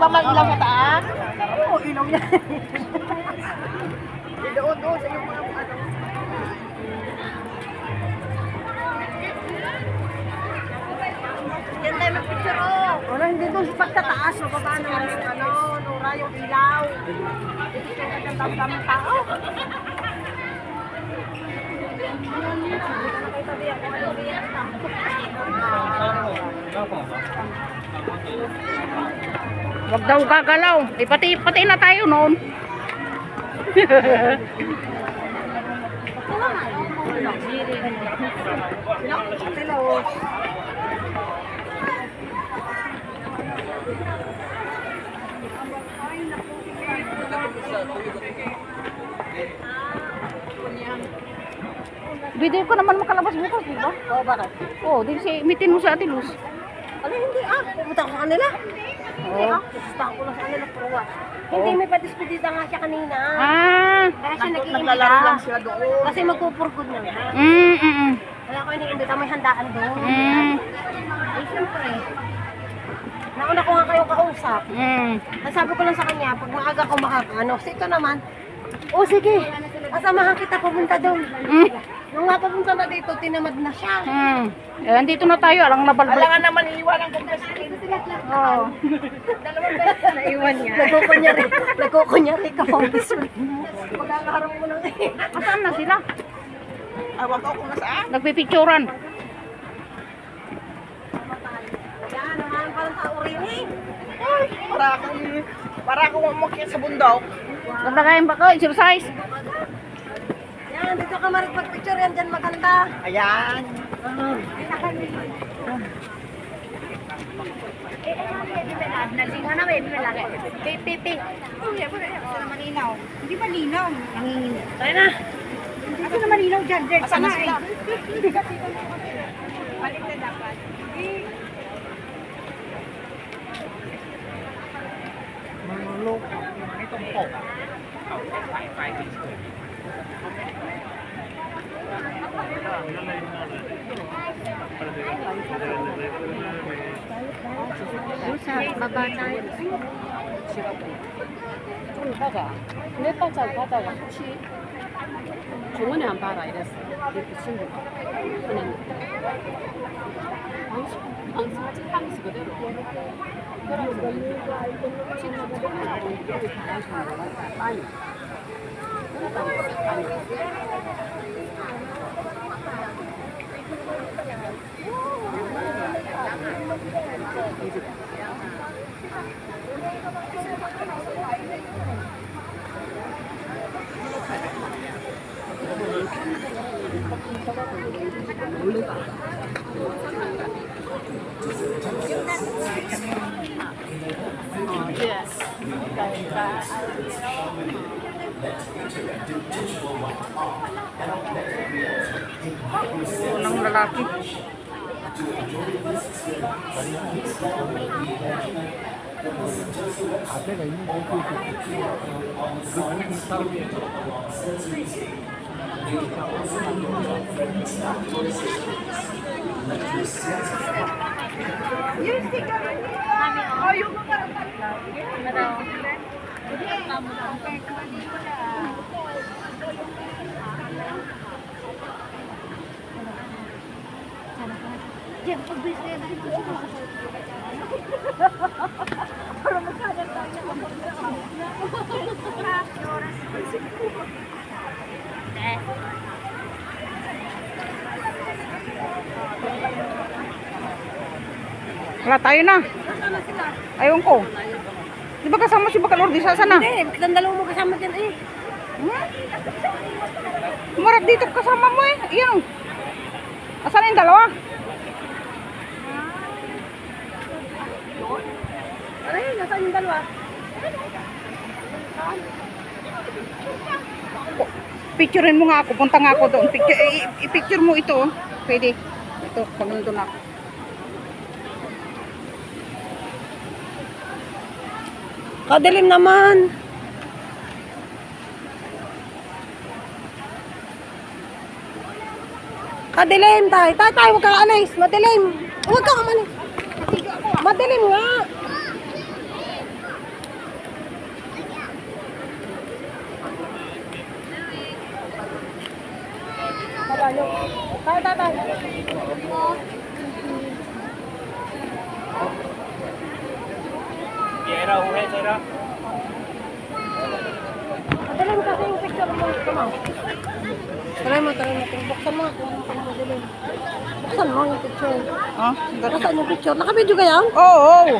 ba may ilaw sa taas? Oo, ilaw yan. Doon sa yung mga ano. Yan tayo mag-picture, oh. Wala, hindi doon sa pagtataas. Mababa naman yung ano, Nora, yung ilaw. Hindi ka ng damdamang tao. Wag daw gagalaw. Eh, pati na tayo noon. Hello. Video ko naman makalabas bukas, di ba? Oo, bakit? Oo, di si mitin mo sa Ate Luz. Ano, hindi pumunta ko sa kanila. Hindi pumunta ko lang sa kanila, pruwa. Hindi, may patispedita nga siya kanina. Ah. Kaya siya Naglalaro nag-iimbita. lang siya doon. Kasi magpupurgod na nga. Mm. Kaya ako iniimbita, may handaan doon. Eh, siyempre. Nauna ko nga kayong kausap. Sabi ko lang sa kanya, pag maaga ko makakaano. So ito naman, sige, asamahan kita pumunta doon. Nung nga pumunta na dito, tinamad na siya. Eh, andito na tayo, alang nabalbalik. Alangan naman iiwanan ko kasi. Oo. Dalawang beses na iwan niya. Nagkukunyari ka pang biso. Magkakaharap mo lang eh. Saan na sila? Awag ako na saan? Nagpipicturan. Yan, naman parang sa urini. Ay, Para akong umakyat sa bundok. nagdagayin ba ko? Exercise? Yan, dito ka maripag-picture yan dyan maganda. Ayan. Nalingaw na may malaki. Pipi. Malinaw. Hindi malinaw. Tayo na. Ito na malinaw dyan. Asan na sila? Balik na dapat. Malulok. Itong po. Sa baba tayo. 네팔 가다가 혹시 중원에 안 봐라 이랬어. 그 친구가. 그냥 방송 방송 그대로. 친구가 여기 가가지고 빨리. Yes. Unang lalaki. Wala tayo na. Ayun ko. Di ba kasama si Bakalor di sa sana? Hindi, bakit dalawa mo kasama dyan eh? Marap dito kasama mo eh. Iyan. Asan yung dalawa? Aray, nasaan yung dalawa? Picturein mo nga ako. Punta nga ako doon. I-picture mo ito. Pwede. Ito, pag nandun ako. Kadilim naman. Kadilim tayo. Tayo, huwag kang alis. Madilim. Huwag kang amalis. Madilim nga. regalo. Tayo. Padala mo kasi yung picture mo. Come on. Try mo. Buksan mo. Buksan mo yung picture. Ah, Nasaan yung picture? Naka-video ka yan? Oo.